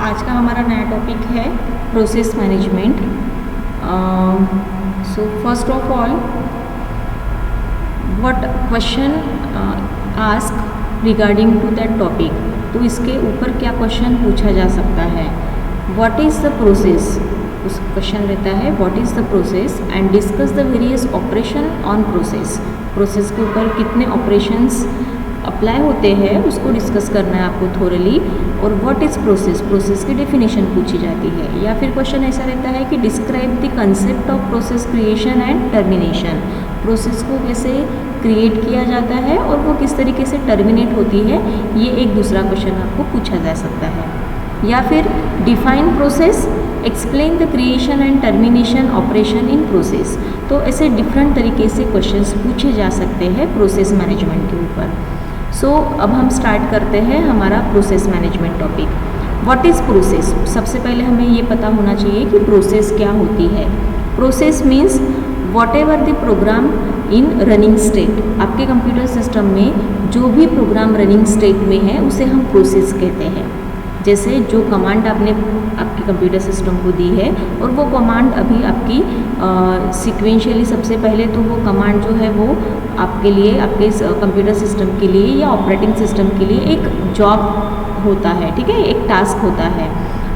आज का हमारा नया टॉपिक है process management. So first of all what question ask regarding to that topic, तो इसके ऊपर क्या क्वेश्चन पूछा जा सकता है। व्हाट इज़ द प्रोसेस, उस क्वेश्चन रहता है what is the process and discuss the various operation on process. Process के ऊपर कितने ऑपरेशंस अप्लाई होते हैं उसको डिस्कस करना है आपको थोरली। और व्हाट इज़ प्रोसेस, प्रोसेस की डेफिनेशन पूछी जाती है। या फिर क्वेश्चन ऐसा रहता है कि describe the concept of process creation and termination, process को कैसे क्रिएट किया जाता है और वो किस तरीके से टर्मिनेट होती है, ये एक दूसरा क्वेश्चन आपको पूछा जा सकता है। या फिर define process, explain the creation and termination operation in process. तो ऐसे डिफरेंट तरीके से क्वेश्चंस पूछे जा सकते हैं प्रोसेस मैनेजमेंट के ऊपर। सो अब हम स्टार्ट करते हैं हमारा process management topic. What is process, सबसे पहले हमें ये पता होना चाहिए कि प्रोसेस क्या होती है। Process means whatever the program in running state, आपके कंप्यूटर सिस्टम में जो भी प्रोग्राम रनिंग स्टेट में है उसे हम प्रोसेस कहते हैं। जैसे जो कमांड आपने आपके कंप्यूटर सिस्टम को दी है और वो कमांड अभी आपकी सीक्वेंशियली सबसे पहले तो वो कमांड जो है वो आपके लिए, आपके कंप्यूटर सिस्टम के लिए या ऑपरेटिंग सिस्टम के लिए एक जॉब होता है, ठीक है, एक टास्क होता है।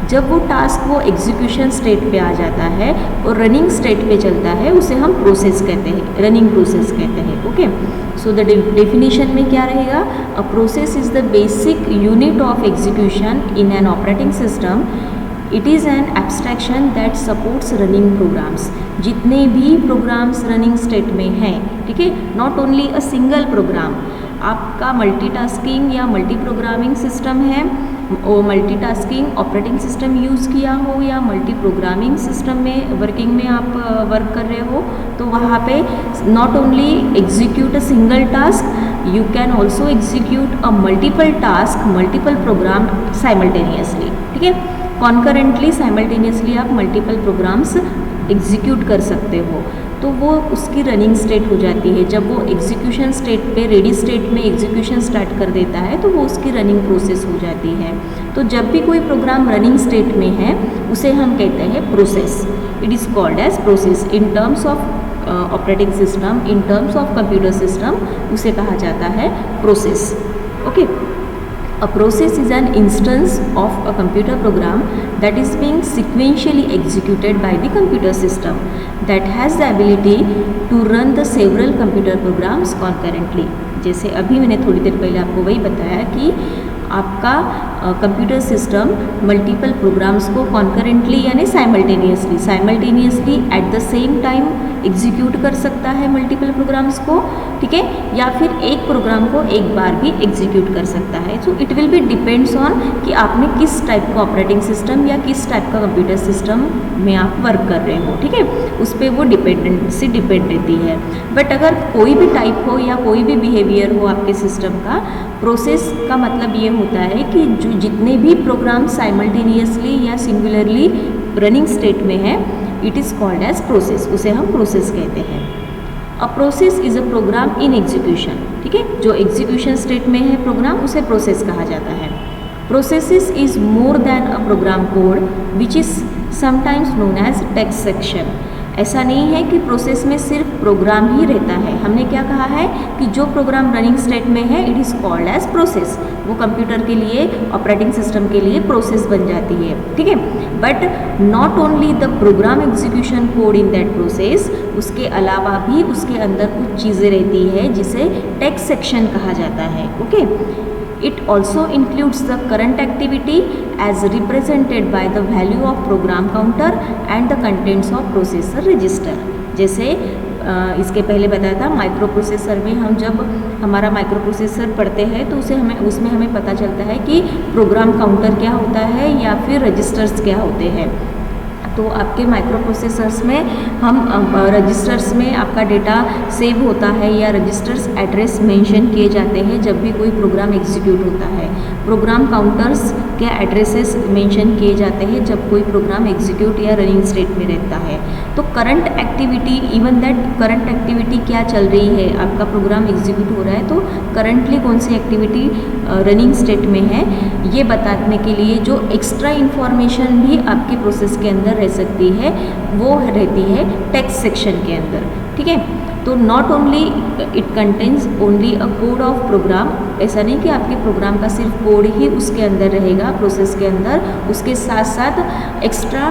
जब वो टास्क वो एग्जीक्यूशन स्टेट पे आ जाता है और रनिंग स्टेट पे चलता है उसे हम प्रोसेस कहते हैं, रनिंग प्रोसेस कहते हैं। ओके, सो द डेफिनेशन में क्या रहेगा, a process is the basic unit of execution in an operating system. It is an abstraction that supports running programs. जितने भी प्रोग्राम्स रनिंग स्टेट में हैं, ठीक है, not only a single program, आपका मल्टीटास्किंग या मल्टी प्रोग्रामिंग सिस्टम है, वो मल्टीटास्किंग ऑपरेटिंग सिस्टम यूज़ किया हो या मल्टी प्रोग्रामिंग सिस्टम में वर्किंग में आप वर्क कर रहे हो, तो वहाँ पे not only execute a single task, you can also execute a multiple task, multiple program simultaneously, ठीक है, कॉन्करेंटली साइमल्टेनियसली आप मल्टीपल प्रोग्राम्स एग्जीक्यूट कर सकते हो। तो वो उसकी रनिंग स्टेट हो जाती है। जब वो एग्जीक्यूशन स्टेट पे रेडी स्टेट में एग्जीक्यूशन स्टार्ट कर देता है तो वो उसकी रनिंग प्रोसेस हो जाती है। तो जब भी कोई प्रोग्राम रनिंग स्टेट में है उसे हम कहते हैं process. It is called as process in terms of operating system, in terms of computer system उसे कहा जाता है process. Okay, a process is an instance of a computer program that is being sequentially executed by the computer system that has the ability to run the several computer programs concurrently। जैसे अभी मैंने थोड़ी देर पहले आपको वही बताया कि आपका कंप्यूटर सिस्टम मल्टीपल प्रोग्राम्स को कॉन्करेंटली यानी simultaneously at the same time execute कर सकता है मल्टीपल प्रोग्राम्स को, ठीक है, या फिर एक प्रोग्राम को एक बार भी एग्जीक्यूट कर सकता है। So it will B depends on कि आपने किस टाइप का ऑपरेटिंग सिस्टम या किस टाइप का कंप्यूटर सिस्टम में आप वर्क कर रहे हो, ठीक है, उस पर वो डिपेंडेंसी डिपेंड रहती है। बट अगर कोई भी टाइप हो या कोई भी बिहेवियर हो आपके सिस्टम का, प्रोसेस का मतलब ये होता है कि जो जितने भी प्रोग्राम साइमल्टेनियसली या सिंगुलरली रनिंग स्टेट में है, it is called as process, उसे हम प्रोसेस कहते हैं। A process is a program in execution, ठीक है, जो एग्जीक्यूशन स्टेट में है प्रोग्राम उसे प्रोसेस कहा जाता है। Processes is more than a program code which is sometimes known as text section. ऐसा नहीं है कि प्रोसेस में सिर्फ प्रोग्राम ही रहता है। हमने क्या कहा है कि जो प्रोग्राम रनिंग स्टेट में है it is called as process, वो कंप्यूटर के लिए, ऑपरेटिंग सिस्टम के लिए प्रोसेस बन जाती है, ठीक है। But not only the program execution code in that process, उसके अलावा भी उसके अंदर कुछ चीज़ें रहती है जिसे टेक्स्ट सेक्शन कहा जाता है। Okay, it also includes the current activity as represented by the value of program counter and the contents of processor register। जैसे इसके पहले बताया था माइक्रो प्रोसेसर में, हम जब हमारा माइक्रो प्रोसेसर पढ़ते हैं तो उसमें हमें पता चलता है कि प्रोग्राम काउंटर क्या होता है या फिर रजिस्टर्स क्या होते हैं। तो आपके माइक्रो प्रोसेसर्स में हम रजिस्टर्स में आपका डेटा सेव होता है या रजिस्टर्स एड्रेस मेंशन किए जाते हैं जब भी कोई प्रोग्राम एग्जीक्यूट होता है। प्रोग्राम काउंटर्स के एड्रेसेस मेंशन किए जाते हैं जब कोई प्रोग्राम एग्जीक्यूट या रनिंग स्टेट में रहता है। तो current activity, even that current activity क्या चल रही है, आपका प्रोग्राम एग्जीक्यूट हो रहा है तो करंटली कौन सी एक्टिविटी रनिंग स्टेट में है, ये बताने के लिए जो एक्स्ट्रा इन्फॉर्मेशन भी आपके प्रोसेस के अंदर रह सकती है वो रहती है टेक्स्ट सेक्शन के अंदर, ठीक है। तो not only it contains only a code of program, ऐसा नहीं कि आपके प्रोग्राम का सिर्फ कोड ही उसके अंदर रहेगा प्रोसेस के अंदर, उसके साथ साथ एक्स्ट्रा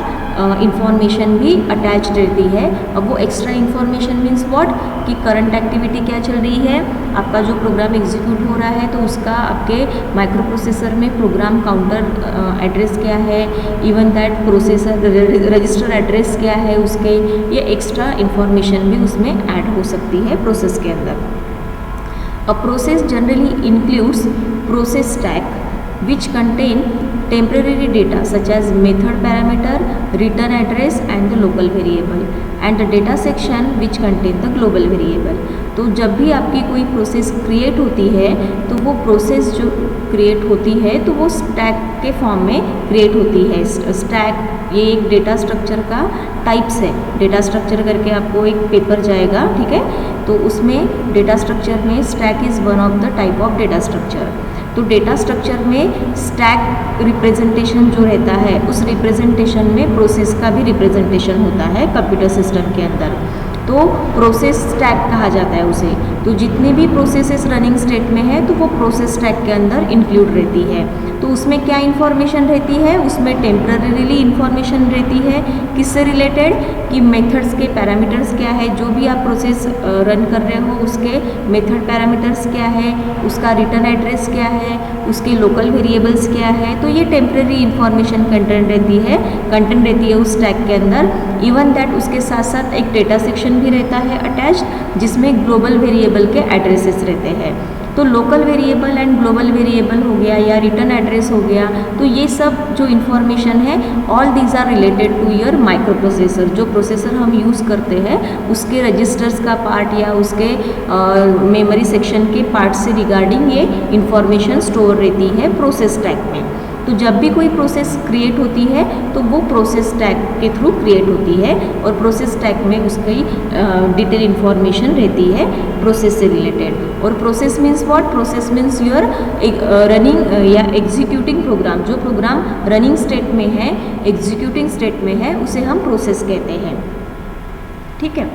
इंफॉर्मेशन भी अटैच रहती है। अब वो एक्स्ट्रा इंफॉर्मेशन मीन्स व्हाट, कि करंट एक्टिविटी क्या चल रही है, आपका जो प्रोग्राम एग्जीक्यूट हो रहा है तो उसका आपके माइक्रो प्रोसेसर में प्रोग्राम काउंटर एड्रेस क्या है, even that processor register address क्या है उसके, ये एक्स्ट्रा इंफॉर्मेशन भी उसमें ऐड हो सकती है प्रोसेस के अंदर। A process generally includes process stack which contain temporary data such as method parameter, return address and the local variable, and the data section which contain the global variable। तो जब भी आपकी कोई प्रोसेस क्रिएट होती है तो वो process जो क्रिएट होती है तो वो स्टैक के फॉर्म में क्रिएट होती है। स्टैक ये एक डेटा स्ट्रक्चर का टाइप्स है, डेटा स्ट्रक्चर करके आपको एक पेपर जाएगा, ठीक है। तो उसमें डेटा स्ट्रक्चर में stack is one of the type of data structure. तो डेटा स्ट्रक्चर में स्टैक रिप्रेजेंटेशन जो रहता है उस रिप्रेजेंटेशन में प्रोसेस का भी रिप्रेजेंटेशन होता है कंप्यूटर सिस्टम के अंदर, तो प्रोसेस स्टैक कहा जाता है उसे। तो जितने भी प्रोसेसेस रनिंग स्टेट में है तो वो प्रोसेस स्टैक के अंदर इंक्लूड रहती है। तो उसमें क्या इन्फॉर्मेशन रहती है, उसमें टेम्पररीली इन्फॉर्मेशन रहती है, किससे रिलेटेड, कि मेथड्स के पैरामीटर्स क्या है, जो भी आप प्रोसेस रन कर रहे हो उसके मेथड पैरामीटर्स क्या है, उसका रिटर्न एड्रेस क्या है, उसके लोकल वेरिएबल्स क्या है। तो ये टेम्पररी इन्फॉर्मेशन कंटेंट रहती है उस स्टैक के अंदर। इवन दैट उसके साथ साथ एक डेटा सेक्शन भी रहता है अटैच्ड, जिसमें ग्लोबल वेरिएबल के एड्रेसेस रहते हैं। तो local variable and global variable हो गया या रिटर्न एड्रेस हो गया, तो ये सब जो इन्फॉर्मेशन है all these are related to your micro processor. जो प्रोसेसर हम यूज़ करते हैं उसके रजिस्टर्स का पार्ट या उसके मेमोरी सेक्शन के पार्ट से रिगार्डिंग ये इन्फॉर्मेशन स्टोर रहती है प्रोसेस स्टैक में। तो जब भी कोई प्रोसेस क्रिएट होती है तो वो प्रोसेस स्टैक के थ्रू क्रिएट होती है और प्रोसेस स्टैक में उसकी डिटेल इन्फॉर्मेशन रहती है प्रोसेस से रिलेटेड। और process means what, process means your running या एग्जीक्यूटिंग प्रोग्राम। जो प्रोग्राम रनिंग स्टेट में है, एग्जीक्यूटिंग स्टेट में है, उसे हम प्रोसेस कहते हैं, ठीक है।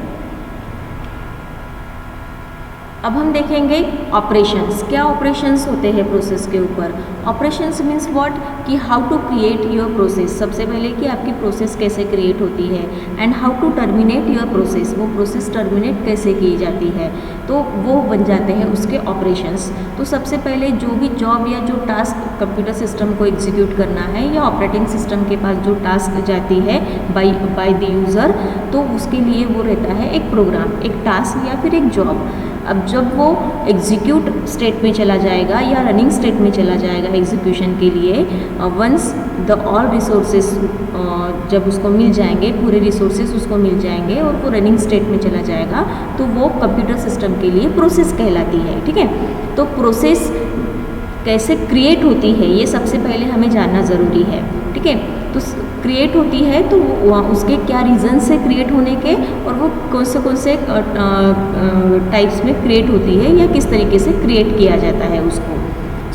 अब हम देखेंगे ऑपरेशंस। क्या ऑपरेशंस होते हैं प्रोसेस के ऊपर। ऑपरेशंस मीन्स व्हाट, कि how to create your process. सबसे पहले कि आपकी प्रोसेस कैसे क्रिएट होती है, and how to terminate your process, वो प्रोसेस टर्मिनेट कैसे की जाती है, तो वो बन जाते हैं उसके ऑपरेशंस। तो सबसे पहले जो भी जॉब या जो टास्क कंप्यूटर सिस्टम को एग्जीक्यूट करना है या ऑपरेटिंग सिस्टम के पास जो टास्क जाती है बाय द यूज़र, तो उसके लिए वो रहता है एक प्रोग्राम, एक टास्क या फिर एक जॉब। अब जब वो एग्जीक्यूट स्टेट में चला जाएगा या रनिंग स्टेट में चला जाएगा एग्जीक्यूशन के लिए, वंस द ऑल रिसोर्सेस जब उसको मिल जाएंगे, पूरे रिसोर्सेस उसको मिल जाएंगे और वो रनिंग स्टेट में चला जाएगा, तो वो कंप्यूटर सिस्टम के लिए प्रोसेस कहलाती है, ठीक है। तो प्रोसेस कैसे क्रिएट होती है ये सबसे पहले हमें जानना ज़रूरी है, ठीक है। तो क्रिएट होती है तो उसके क्या रीज़न्स है क्रिएट होने के, और वो कौन से टाइप्स में क्रिएट होती है या किस तरीके से क्रिएट किया जाता है उसको।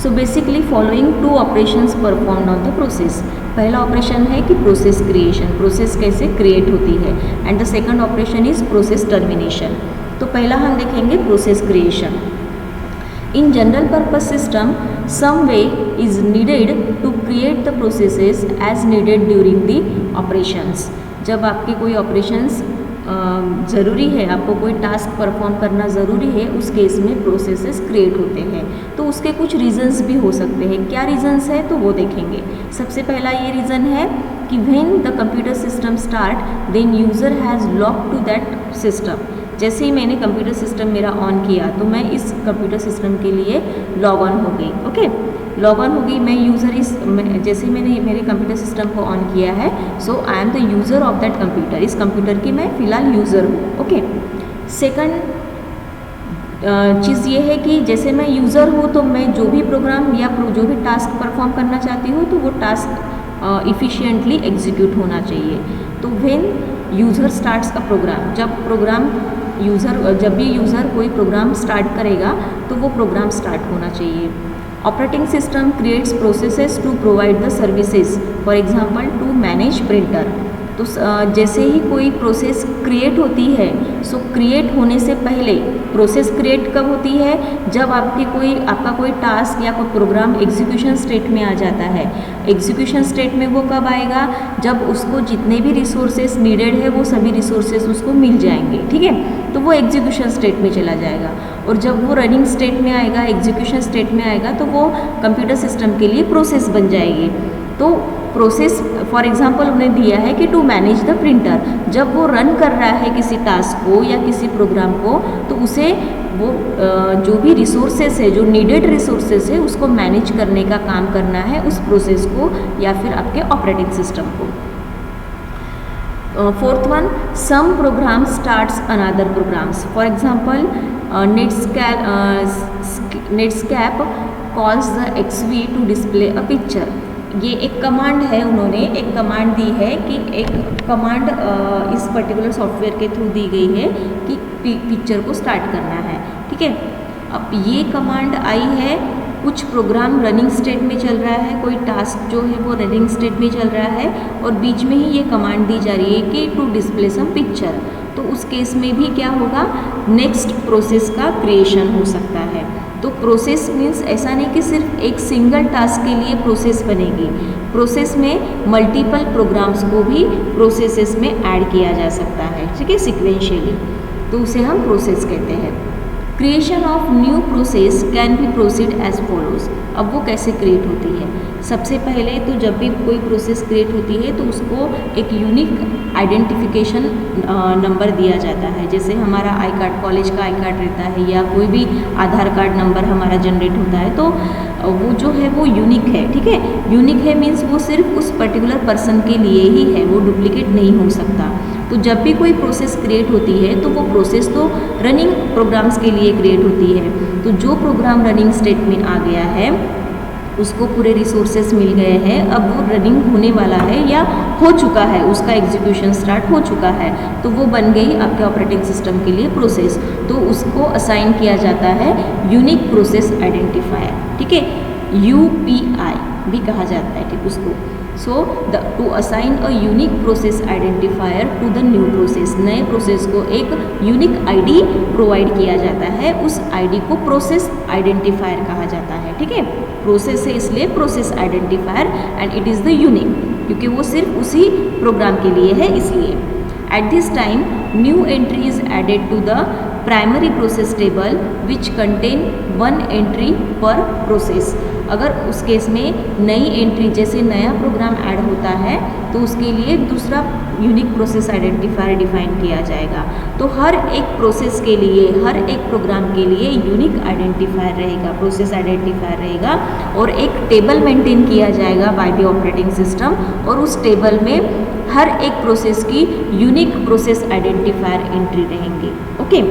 So basically following 2 operations performed on the process. पहला ऑपरेशन है कि प्रोसेस क्रिएशन, प्रोसेस कैसे क्रिएट होती है, and the second operation is process termination. तो पहला हम देखेंगे process creation. In general purpose system, some way is needed to create the processes as needed during the operations। जब आपके कोई ऑपरेशंस ज़रूरी है, आपको कोई टास्क परफॉर्म करना ज़रूरी है, उस केस में प्रोसेसेस क्रिएट होते हैं। तो उसके कुछ रीजंस भी हो सकते हैं। क्या रीजंस है तो वो देखेंगे। सबसे पहला ये रीज़न है कि when the computer system start then user has log to that system. जैसे ही मैंने कंप्यूटर सिस्टम मेरा ऑन किया तो मैं इस कंप्यूटर सिस्टम के लिए लॉग ऑन हो गई, ओके। लॉग ऑन हो गई, मैं यूज़र जैसे ही मैंने मेरे कंप्यूटर सिस्टम को ऑन किया है, so I am the user of that computer. इस कंप्यूटर की मैं फ़िलहाल यूज़र हूँ, ओके। सेकंड चीज़ ये है कि जैसे मैं यूज़र हूँ तो मैं जो भी प्रोग्राम या जो भी टास्क परफॉर्म करना चाहती हूँ तो वो टास्क इफ़िशियंटली एग्जीक्यूट होना चाहिए। तो when user starts a program, जब भी यूज़र कोई प्रोग्राम स्टार्ट करेगा तो वो प्रोग्राम स्टार्ट होना चाहिए। Operating system creates processes to provide the services, for example to manage printer. तो जैसे ही कोई प्रोसेस क्रिएट होती है, सो क्रिएट होने से पहले प्रोसेस क्रिएट कब होती है, जब आपका कोई टास्क या कोई प्रोग्राम एग्जीक्यूशन स्टेट में आ जाता है। एग्जीक्यूशन स्टेट में वो कब आएगा, जब उसको जितने भी रिसोर्सेस नीडेड है वो सभी रिसोर्सेस उसको मिल जाएंगे, ठीक है, तो वो एग्जीक्यूशन स्टेट में चला जाएगा। और जब वो रनिंग स्टेट में आएगा, एग्जीक्यूशन स्टेट में आएगा, तो वो कंप्यूटर सिस्टम के लिए प्रोसेस बन जाएगी। तो प्रोसेस फॉर एग्जांपल उन्हें दिया है कि टू मैनेज द प्रिंटर, जब वो रन कर रहा है किसी टास्क को या किसी प्रोग्राम को, तो उसे वो जो भी रिसोर्सेस है, जो नीडेड रिसोर्सेस है, उसको मैनेज करने का काम करना है उस प्रोसेस को या फिर आपके ऑपरेटिंग सिस्टम को। Fourth one, some program starts another programs, for example Netscape calls the XV to display a picture. ये एक कमांड है, उन्होंने एक कमांड दी है कि एक कमांड इस पर्टिकुलर सॉफ्टवेयर के थ्रू दी गई है कि पिक्चर को स्टार्ट करना है, ठीक है। अब ये कमांड आई है, कुछ प्रोग्राम रनिंग स्टेट में चल रहा है, कोई टास्क जो है वो रनिंग स्टेट में चल रहा है और बीच में ही ये कमांड दी जा रही है कि टू डिस्प्ले सम पिक्चर। तो उस केस में भी क्या होगा, नेक्स्ट प्रोसेस का क्रिएशन हो सकता है। तो प्रोसेस मीन्स ऐसा नहीं कि सिर्फ एक सिंगल टास्क के लिए प्रोसेस बनेगी, प्रोसेस में मल्टीपल प्रोग्राम्स को भी प्रोसेसेस में ऐड किया जा सकता है, ठीक है, सिक्वेंशियली, तो उसे हम प्रोसेस कहते हैं। Creation of new process can be proceed as follows. अब वो कैसे क्रिएट होती है, सबसे पहले तो जब भी कोई प्रोसेस क्रिएट होती है तो उसको एक यूनिक आइडेंटिफिकेशन नंबर दिया जाता है। जैसे हमारा आई कार्ड, कॉलेज का आई कार्ड रहता है या कोई भी आधार कार्ड नंबर हमारा जनरेट होता है, तो वो जो है वो यूनिक है, ठीक है। यूनिक है मीन्स वो सिर्फ उस पर्टिकुलर पर्सन के लिए ही है, वो डुप्लीकेट नहीं हो सकता। तो जब भी कोई प्रोसेस क्रिएट होती है तो वो प्रोसेस तो रनिंग प्रोग्राम्स के लिए क्रिएट होती है। तो जो प्रोग्राम रनिंग स्टेट में आ गया है, उसको पूरे रिसोर्सेस मिल गए हैं, अब वो रनिंग होने वाला है या हो चुका है, उसका एग्जीक्यूशन स्टार्ट हो चुका है, तो वो बन गई आपके ऑपरेटिंग सिस्टम के लिए प्रोसेस। तो उसको असाइन किया जाता है यूनिक प्रोसेस आइडेंटिफायर, ठीक है, UPI भी कहा जाता है, ठीक, उसको। So to assign a unique process identifier to the new process, नए प्रोसेस को एक यूनिक ID प्रोवाइड किया जाता है, उस ID को प्रोसेस आइडेंटिफायर कहा जाता है, ठीक है। प्रोसेस है इसलिए process identifier and it is the unique, क्योंकि वो सिर्फ उसी प्रोग्राम के लिए है इसलिए। At this time new entry is added to the primary process table which contain 1 entry per process. अगर उस केस में नई एंट्री, जैसे नया प्रोग्राम ऐड होता है तो उसके लिए दूसरा यूनिक प्रोसेस आइडेंटिफायर डिफाइन किया जाएगा। तो हर एक प्रोसेस के लिए, हर एक प्रोग्राम के लिए यूनिक आइडेंटिफायर रहेगा, प्रोसेस आइडेंटिफायर रहेगा, और एक टेबल मेंटेन किया जाएगा बाय द ऑपरेटिंग सिस्टम, और उस टेबल में हर एक प्रोसेस की यूनिक प्रोसेस आइडेंटिफायर एंट्री रहेंगी, okay.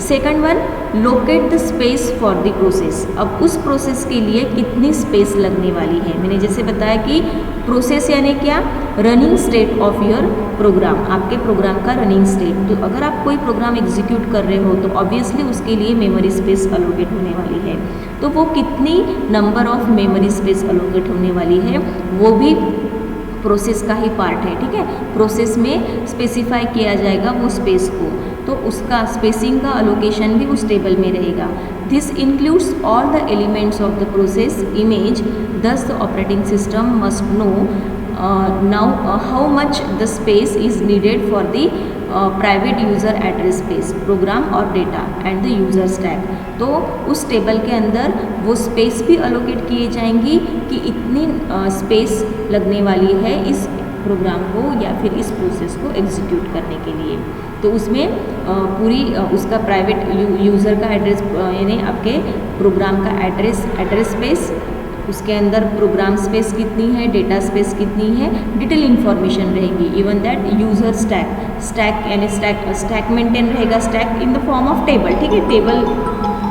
Second one, locate the space for the process. अब उस प्रोसेस के लिए कितनी स्पेस लगने वाली है, मैंने जैसे बताया कि प्रोसेस यानी क्या, running state of your program, आपके प्रोग्राम का रनिंग स्टेट। तो अगर आप कोई प्रोग्राम एग्जीक्यूट कर रहे हो तो ऑब्वियसली उसके लिए मेमोरी स्पेस अलोकेट होने वाली है, तो वो कितनी number of memory space allocate होने वाली है वो भी प्रोसेस का ही पार्ट है, ठीक है। प्रोसेस में स्पेसिफाई किया जाएगा वो स्पेस को, तो उसका स्पेसिंग का अलोकेशन भी उस टेबल में रहेगा। This includes all the elements of the process image, thus the operating system must know now how much the space is needed for the private user address space, program और data and the user stack. तो उस table के अंदर वो space भी allocate किए जाएंगी कि इतनी स्पेस लगने वाली है इस प्रोग्राम को या फिर इस प्रोसेस को एग्जीक्यूट करने के लिए। तो उसमें पूरी उसका प्राइवेट यूज़र का एड्रेस यानी आपके प्रोग्राम का एड्रेस स्पेस, उसके अंदर प्रोग्राम स्पेस कितनी है, डेटा स्पेस कितनी है, डिटेल इन्फॉर्मेशन रहेगी। इवन दैट यूज़र स्टैक यानी स्टैक मेंटेन रहेगा, stack in the form of table, ठीक है।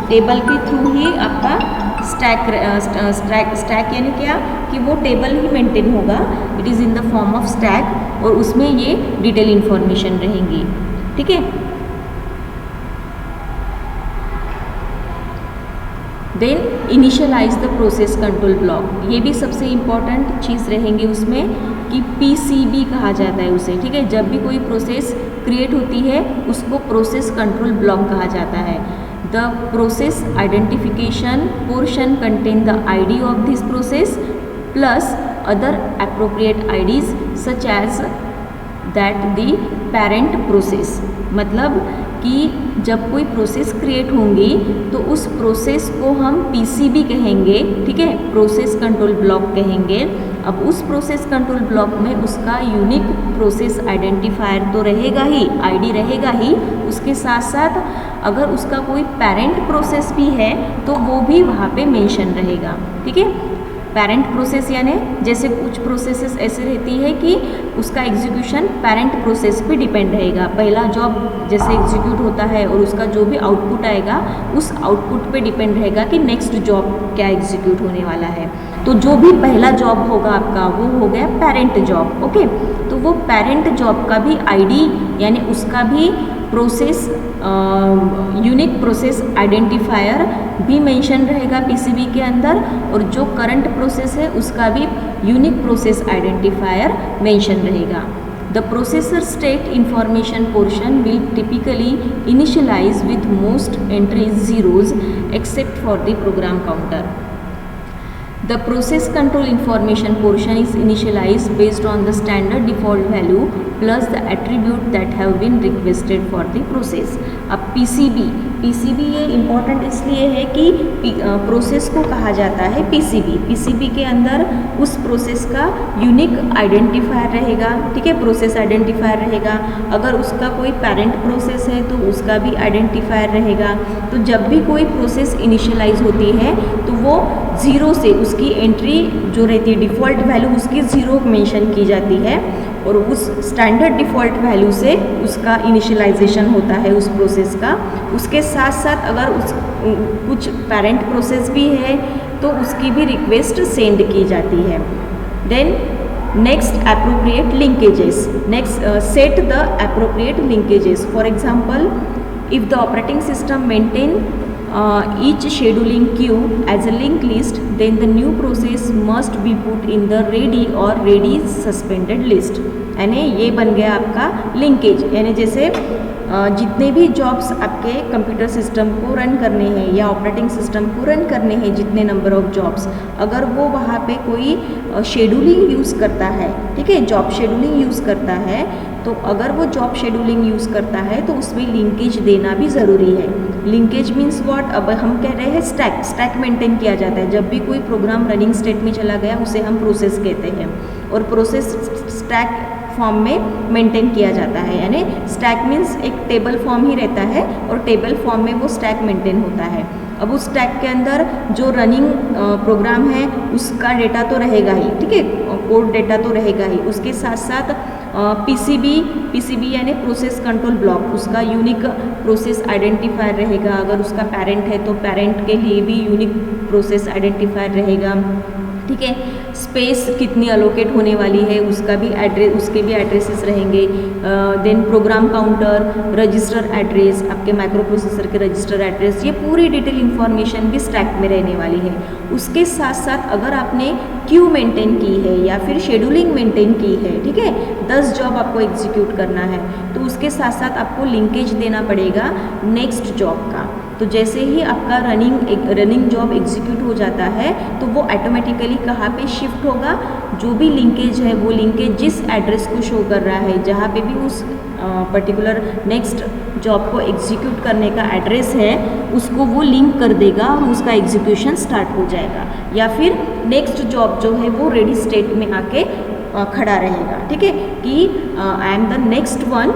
टेबल के थ्रू ही आपका स्टैक यानी क्या कि वो टेबल ही मेंटेन होगा, it is in the form of stack, और उसमें ये डिटेल इन्फॉर्मेशन रहेंगी, ठीक है। Then initialize the process control block, ये भी सबसे इम्पॉर्टेंट चीज़ रहेंगे उसमें कि पीसीबी कहा जाता है उसे, ठीक है। जब भी कोई प्रोसेस क्रिएट होती है उसको प्रोसेस कंट्रोल ब्लॉक कहा जाता है। The process identification portion contain the ID of this process plus other appropriate IDs such as that the parent process. मतलब कि जब कोई प्रोसेस क्रिएट होंगी तो उस प्रोसेस को हम पीसीबी कहेंगे, ठीक है, प्रोसेस कंट्रोल ब्लॉक कहेंगे। अब उस प्रोसेस कंट्रोल ब्लॉक में उसका यूनिक प्रोसेस आइडेंटिफायर तो रहेगा ही, आईडी रहेगा ही, उसके साथ साथ अगर उसका कोई पेरेंट प्रोसेस भी है तो वो भी वहाँ पे मेंशन रहेगा, ठीक है। पेरेंट प्रोसेस यानी जैसे कुछ प्रोसेसेस ऐसे रहती है कि उसका एग्जीक्यूशन पेरेंट प्रोसेस पे डिपेंड रहेगा। पहला जॉब जैसे एग्जीक्यूट होता है और उसका जो भी आउटपुट आएगा उस आउटपुट पे डिपेंड रहेगा कि नेक्स्ट जॉब क्या एग्जीक्यूट होने वाला है। तो जो भी पहला जॉब होगा आपका वो हो गया पेरेंट जॉब, ओके। तो वो पेरेंट जॉब का भी आईडी यानी उसका भी प्रोसेस यूनिक प्रोसेस आइडेंटिफायर भी मेंशन रहेगा पीसीबी के अंदर, और जो करंट प्रोसेस है उसका भी यूनिक प्रोसेस आइडेंटिफायर मेंशन रहेगा। The processor state information portion will typically initialize with most entries zeros except for the program counter. The process control information portion is initialized based on the standard default value plus the attribute that have been requested for the process. अब PCB ये important इसलिए है कि process को कहा जाता है PCB के अंदर उस प्रोसेस का यूनिक आइडेंटिफायर रहेगा, ठीक है, प्रोसेस आइडेंटिफायर रहेगा। अगर उसका कोई पेरेंट प्रोसेस है तो उसका भी आइडेंटिफायर रहेगा। तो जब भी कोई प्रोसेस इनिशियलाइज होती है तो वो ज़ीरो से उसकी एंट्री जो रहती है डिफ़ॉल्ट वैल्यू उसकी ज़ीरो मेंशन की जाती है, और उस स्टैंडर्ड डिफ़ॉल्ट वैल्यू से उसका इनिशियलाइजेशन होता है उस प्रोसेस का। उसके साथ साथ अगर कुछ पेरेंट प्रोसेस भी है तो उसकी भी रिक्वेस्ट सेंड की जाती है। Then next appropriate linkages, next set the appropriate linkages. For example, if the operating system maintain each scheduling queue as a linked list, then the new process must be put in the ready or ready suspended list। यानी ये बन गया आपका linkage, यानी जैसे जितने भी jobs आपके कंप्यूटर सिस्टम को रन करने हैं या ऑपरेटिंग सिस्टम को रन करने हैं, जितने नंबर ऑफ जॉब्स, अगर वो वहाँ पे कोई शेड्यूलिंग यूज़ करता है, ठीक है, जॉब शेड्यूलिंग यूज़ करता है, तो अगर वो जॉब शेड्यूलिंग यूज़ करता है तो उसमें लिंकेज देना भी ज़रूरी है। लिंकेज मीन्स व्हाट, अब हम कह रहे हैं स्टैक मेंटेन किया जाता है। जब भी कोई प्रोग्राम रनिंग स्टेट में चला गया उसे हम प्रोसेस कहते हैं, और प्रोसेस स्टैक फॉर्म में मेंटेन किया जाता है। यानी स्टैक मीन्स एक टेबल फॉर्म ही रहता है और टेबल फॉर्म में वो स्टैक मेंटेन होता है। अब उस स्टैक के अंदर जो रनिंग प्रोग्राम है उसका डेटा तो रहेगा ही, ठीक है, कोड डेटा तो रहेगा ही। उसके साथ साथ पीसीबी यानी प्रोसेस कंट्रोल ब्लॉक, उसका यूनिक प्रोसेस आइडेंटिफायर रहेगा। अगर उसका पेरेंट है तो पेरेंट के लिए भी यूनिक प्रोसेस आइडेंटिफायर रहेगा, ठीक है। स्पेस कितनी अलोकेट होने वाली है उसका भी एड्रेस, उसके भी एड्रेसेस रहेंगे। Then program counter, register address, आपके माइक्रो प्रोसेसर के रजिस्टर एड्रेस, ये पूरी डिटेल इन्फॉर्मेशन भी स्टैक में रहने वाली है। उसके साथ साथ अगर आपने क्यू मेंटेन की है या फिर शेड्यूलिंग मेंटेन की है, ठीक है, 10 जॉब आपको एग्जीक्यूट करना है, तो उसके साथ साथ आपको लिंकेज देना पड़ेगा नेक्स्ट जॉब का। तो जैसे ही आपका रनिंग जॉब एग्जीक्यूट हो जाता है तो वो ऑटोमेटिकली कहाँ पे शिफ्ट होगा, जो भी लिंकेज है वो लिंकेज जिस एड्रेस को शो कर रहा है, जहाँ पे भी उस पर्टिकुलर नेक्स्ट जॉब को एग्जीक्यूट करने का एड्रेस है, उसको वो लिंक कर देगा और उसका एग्जीक्यूशन स्टार्ट हो जाएगा। या फिर नेक्स्ट जॉब जो है वो रेडी स्टेट में आके खड़ा रहेगा, ठीक है, कि आई am the next one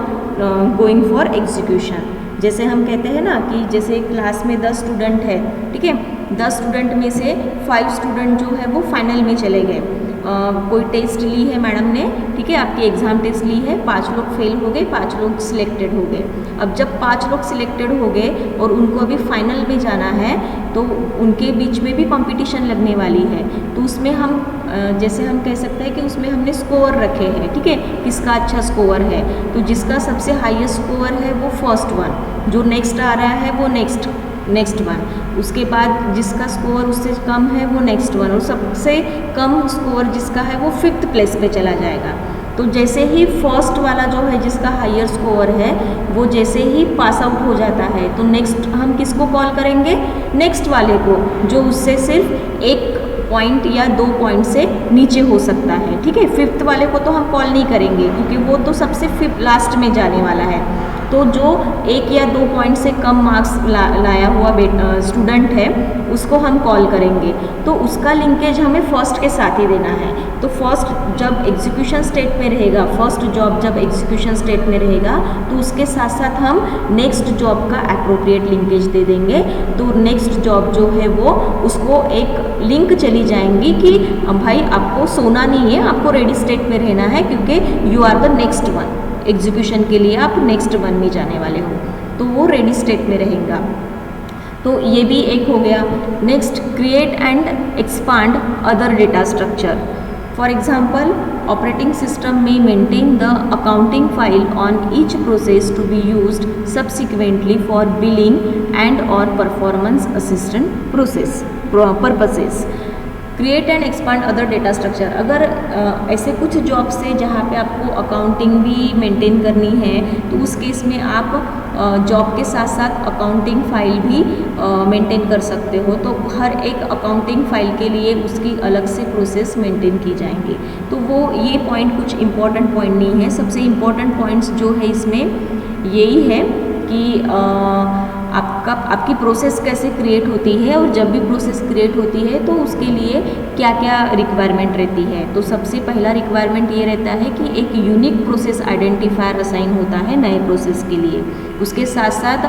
going for execution. जैसे हम कहते हैं ना कि जैसे क्लास में 10 स्टूडेंट है, ठीक है, 10 स्टूडेंट में से 5 स्टूडेंट जो है वो फाइनल में चले गए। कोई टेस्ट ली है मैडम ने, ठीक है, आपकी एग्ज़ाम टेस्ट ली है, 5 लोग फेल हो गए, 5 लोग सिलेक्टेड हो गए। अब जब 5 लोग सिलेक्टेड हो गए और उनको अभी फाइनल में जाना है तो उनके बीच में भी कंपटीशन लगने वाली है। तो उसमें हम जैसे हम कह सकते हैं कि उसमें हमने स्कोर रखे हैं, ठीक है, किसका अच्छा स्कोर है, तो जिसका सबसे हाईएस्ट स्कोर है वो फर्स्ट वन, जो नेक्स्ट आ रहा है वो नेक्स्ट नेक्स्ट वन, उसके बाद जिसका स्कोर उससे कम है वो नेक्स्ट वन, और सबसे कम स्कोर जिसका है वो 5th प्लेस पे चला जाएगा। तो जैसे ही फर्स्ट वाला जो है जिसका हायर स्कोर है वो जैसे ही पास आउट हो जाता है तो नेक्स्ट हम किसको कॉल करेंगे, नेक्स्ट वाले को, जो उससे सिर्फ 1 पॉइंट या 2 पॉइंट से नीचे हो सकता है। ठीक है, 5th वाले को तो हम कॉल नहीं करेंगे क्योंकि वो तो सबसे लास्ट में जाने वाला है। तो जो 1 या 2 पॉइंट से कम मार्क्स लाया हुआ स्टूडेंट है उसको हम कॉल करेंगे। तो उसका लिंकेज हमें फर्स्ट के साथ ही देना है। तो फर्स्ट जब एग्जीक्यूशन स्टेट में रहेगा, फर्स्ट जॉब जब एग्जीक्यूशन स्टेट में रहेगा तो उसके साथ साथ हम नेक्स्ट जॉब का एप्रोप्रिएट लिंकेज दे देंगे। तो नेक्स्ट जॉब जो है वो उसको एक लिंक चली जाएंगी कि भाई आपको सोना नहीं है, आपको रेडी स्टेट में रहना है क्योंकि you are the next one, execution के लिए आप नेक्स्ट वन में जाने वाले हो, तो वो रेडी स्टेट में रहेगा। तो ये भी एक हो गया। Next, create and expand other data structure. For example, operating system में maintain the accounting file on each process to be used subsequently for billing and और performance assistant process purposes. Create and expand other data structure, अगर ऐसे कुछ jobs है जहाँ पे आपको accounting भी मेंटेन करनी है तो उस केस में आप जॉब के साथ साथ अकाउंटिंग फाइल भी मेंटेन कर सकते हो। तो हर एक अकाउंटिंग फाइल के लिए उसकी अलग से प्रोसेस मेंटेन की जाएंगी। तो वो ये पॉइंट कुछ इम्पॉर्टेंट पॉइंट नहीं है। सबसे इम्पॉर्टेंट पॉइंट्स जो है इसमें यही है कि आपकी प्रोसेस कैसे क्रिएट होती है और जब भी प्रोसेस क्रिएट होती है तो उसके लिए क्या क्या रिक्वायरमेंट रहती है। तो सबसे पहला रिक्वायरमेंट ये रहता है कि एक यूनिक प्रोसेस आइडेंटिफायर असाइन होता है नए प्रोसेस के लिए। उसके साथ साथ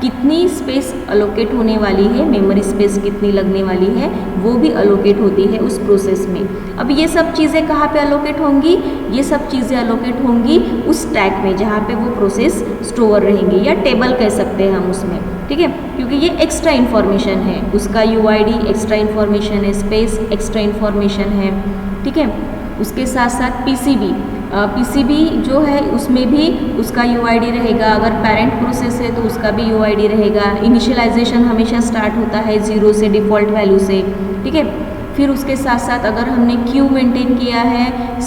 कितनी स्पेस अलोकेट होने वाली है, मेमोरी स्पेस कितनी लगने वाली है वो भी अलोकेट होती है उस प्रोसेस में। अब ये सब चीज़ें कहाँ पे अलोकेट होंगी, ये सब चीज़ें अलोकेट होंगी उस टैग में जहाँ पे वो प्रोसेस स्टोर रहेंगी, या टेबल कह सकते हैं हम उसमें। ठीक है, क्योंकि ये एक्स्ट्रा इन्फॉर्मेशन है, उसका यूआईडी एक्स्ट्रा इन्फॉर्मेशन है, स्पेस एक्स्ट्रा इन्फॉर्मेशन है। ठीक है, उसके साथ साथ पीसीबी जो है उसमें भी उसका यूआईडी रहेगा। अगर पेरेंट प्रोसेस है तो उसका भी यूआईडी रहेगा। इनिशियलाइजेशन हमेशा स्टार्ट होता है 0 से, डिफ़ॉल्ट वैल्यू से। ठीक है, फिर उसके साथ साथ अगर हमने क्यू मेंटेन किया है,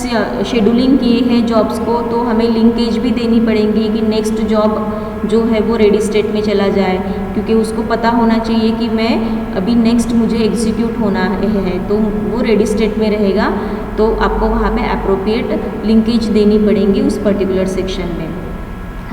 शेड्यूलिंग किए हैं जॉब्स को, तो हमें लिंकेज भी देनी पड़ेगी कि नेक्स्ट जॉब जो है वो रेडी स्टेट में चला जाए, क्योंकि उसको पता होना चाहिए कि मैं अभी नेक्स्ट मुझे एग्जीक्यूट होना है, तो वो रेडी स्टेट में रहेगा। तो आपको वहाँ पे अप्रोप्रिएट लिंकेज देनी पड़ेंगी उस पर्टिकुलर सेक्शन में।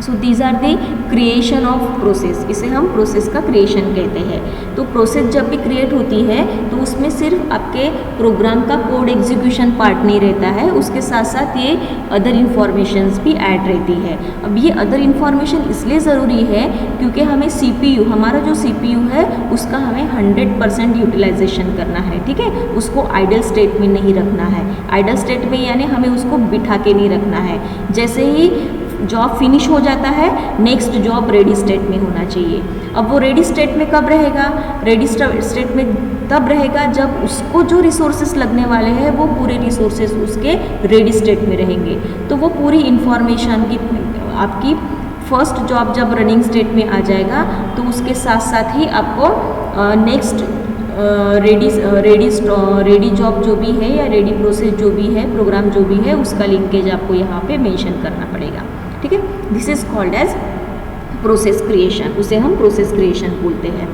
So these are the creation of process, इसे हम प्रोसेस का क्रिएशन कहते हैं। तो प्रोसेस जब भी क्रिएट होती है तो उसमें सिर्फ आपके प्रोग्राम का कोड एग्जीक्यूशन पार्ट नहीं रहता है, उसके साथ साथ ये अदर इन्फॉर्मेशंस भी ऐड रहती है। अब ये अदर इन्फॉर्मेशन इसलिए ज़रूरी है क्योंकि हमें CPU, हमारा जो CPU है उसका हमें 100% यूटिलाइजेशन करना है। ठीक है, उसको आइडल स्टेट में नहीं रखना है। आइडल स्टेट में यानी हमें उसको बिठा के नहीं रखना है। जैसे ही जॉब फिनिश हो जाता है नेक्स्ट जॉब रेडी स्टेट में होना चाहिए। अब वो रेडी स्टेट में कब रहेगा, रेडी स्टेट में तब रहेगा जब उसको जो रिसोर्सेस लगने वाले हैं वो पूरे रिसोर्सेस उसके रेडी स्टेट में रहेंगे। तो वो पूरी इंफॉर्मेशन की आपकी फर्स्ट जॉब जब रनिंग स्टेट में आ जाएगा तो उसके साथ साथ ही आपको नेक्स्ट रेडी जॉब जो भी है या रेडी प्रोसेस जो भी है, प्रोग्राम जो भी है, उसका लिंकेज आपको यहाँ पे मेंशन करना पड़ेगा। ठीक है, this is called as process creation, उसे हम प्रोसेस क्रिएशन बोलते हैं।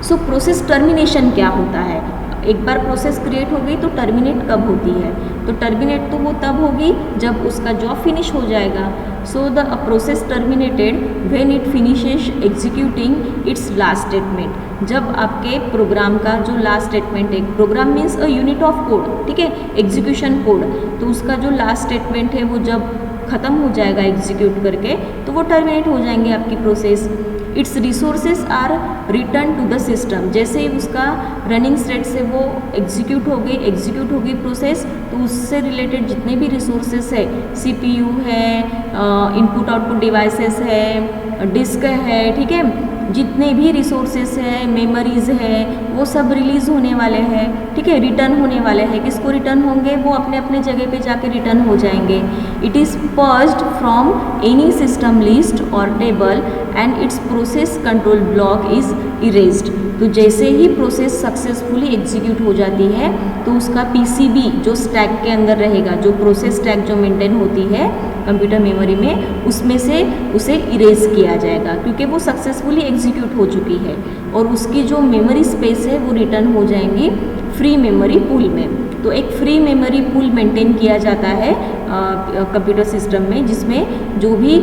सो प्रोसेस टर्मिनेशन क्या होता है? एक बार प्रोसेस क्रिएट हो गई तो टर्मिनेट कब होती है? तो टर्मिनेट तो वो तब होगी जब उसका जॉब फिनिश हो जाएगा। So the process terminated when it finishes executing its last statement, जब आपके प्रोग्राम का जो लास्ट स्टेटमेंट है, program means a unit of code, ठीक है, एग्जीक्यूशन कोड, तो उसका जो लास्ट स्टेटमेंट है वो जब ख़त्म हो जाएगा एग्जीक्यूट करके तो वो टर्मिनेट हो जाएंगे आपकी process. Its resources are return to the system, जैसे ही उसका रनिंग स्टेट से वो एग्जीक्यूट हो गई प्रोसेस, तो उससे रिलेटेड जितने भी रिसोर्सेज है, CPU है, इनपुट आउटपुट डिवाइसेस है, डिस्क है, ठीक है, जितने भी रिसोर्सेस है, मेमोरीज है, वो सब रिलीज़ होने वाले हैं। ठीक है, रिटर्न होने वाले हैं। किसको रिटर्न होंगे? वो अपने अपने जगह पे जाके रिटर्न हो जाएंगे। It is purged from any system list और table and its process control block is erased. तो जैसे ही प्रोसेस सक्सेसफुली एग्जीक्यूट हो जाती है तो उसका पीसीबी जो स्टैक के अंदर रहेगा, जो प्रोसेस स्टैक जो मेंटेन होती है कंप्यूटर मेमोरी में, उसमें से उसे इरेज किया जाएगा क्योंकि वो सक्सेसफुली एग्जीक्यूट हो चुकी है, और उसकी जो मेमोरी स्पेस है वो रिटर्न हो जाएंगी फ्री मेमोरी पूल में। तो एक फ्री मेमोरी पूल मेंटेन किया जाता है कंप्यूटर सिस्टम में, जिसमें जो भी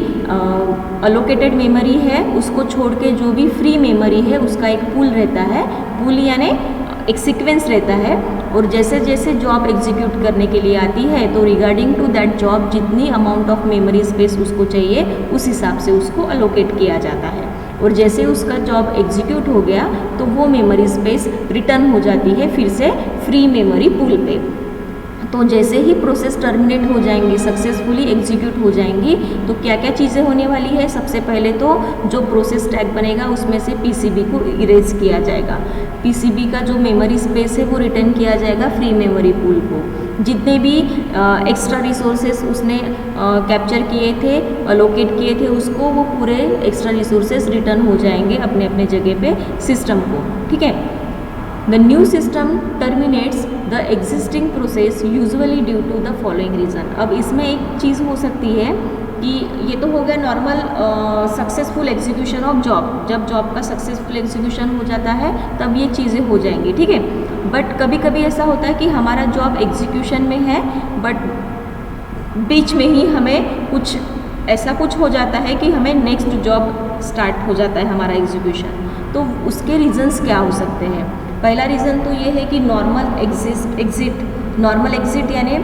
अलोकेटेड मेमोरी है उसको छोड़ के जो भी फ्री मेमोरी है उसका एक पूल रहता है। पूल यानी एक सीक्वेंस रहता है, और जैसे जैसे जॉब एग्जीक्यूट करने के लिए आती है तो रिगार्डिंग टू दैट जॉब जितनी अमाउंट ऑफ मेमोरी स्पेस उसको चाहिए उस हिसाब से उसको अलोकेट किया जाता है, और जैसे उसका जॉब एग्जीक्यूट हो गया तो वो मेमोरी स्पेस रिटर्न हो जाती है फिर से फ्री मेमोरी पूल पे। तो जैसे ही प्रोसेस टर्मिनेट हो जाएंगी, सक्सेसफुली एग्जीक्यूट हो जाएंगी, तो क्या क्या चीज़ें होने वाली है। सबसे पहले तो जो प्रोसेस टैग बनेगा उसमें से पीसीबी को इरेज किया जाएगा, पीसीबी का जो मेमोरी स्पेस है वो रिटर्न किया जाएगा फ्री मेमोरी पूल को। जितने भी एक्स्ट्रा रिसोर्सेस उसने कैप्चर किए थे, अलोकेट किए थे, उसको वो पूरे एक्स्ट्रा रिसोर्सेस रिटर्न हो जाएंगे अपने अपने जगह पे सिस्टम को, ठीक है। The new system terminates the existing process usually due to the following reason. अब इसमें एक चीज़ हो सकती है कि ये तो हो गया normal successful execution of job, जब जॉब का सक्सेसफुल एग्जीक्यूशन हो जाता है तब ये चीज़ें हो जाएंगी, ठीक है। बट कभी कभी ऐसा होता है कि हमारा जॉब एग्जीक्यूशन में है बट बीच में ही हमें कुछ ऐसा कुछ हो जाता है कि हमें नेक्स्ट जॉब स्टार्ट हो जाता है हमारा एग्जीक्यूशन। तो उसके रीजंस क्या हो सकते हैं। पहला रीज़न तो ये है कि नॉर्मल एग्जिट यानी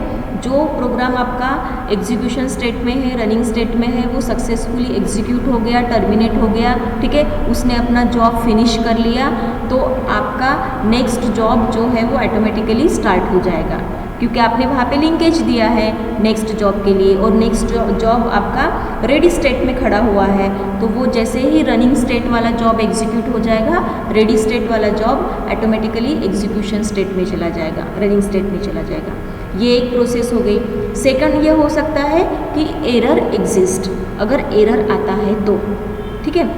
जो प्रोग्राम आपका एग्जीक्यूशन स्टेट में है, रनिंग स्टेट में है, वो सक्सेसफुली एग्जीक्यूट हो गया, टर्मिनेट हो गया, ठीक है, उसने अपना जॉब फिनिश कर लिया, तो आपका नेक्स्ट जॉब जो है वो ऑटोमेटिकली स्टार्ट हो जाएगा क्योंकि आपने वहाँ पे लिंकेज दिया है नेक्स्ट जॉब के लिए, और नेक्स्ट जॉब आपका रेडी स्टेट में खड़ा हुआ है। तो वो जैसे ही रनिंग स्टेट वाला जॉब एग्जीक्यूट हो जाएगा, रेडी स्टेट वाला जॉब ऑटोमेटिकली एग्जीक्यूशन स्टेट में चला जाएगा, रनिंग स्टेट में चला जाएगा। ये एक प्रोसेस हो गई। सेकंड ये हो सकता है कि एरर एग्जिस्ट, अगर एरर आता है तो, ठीक है।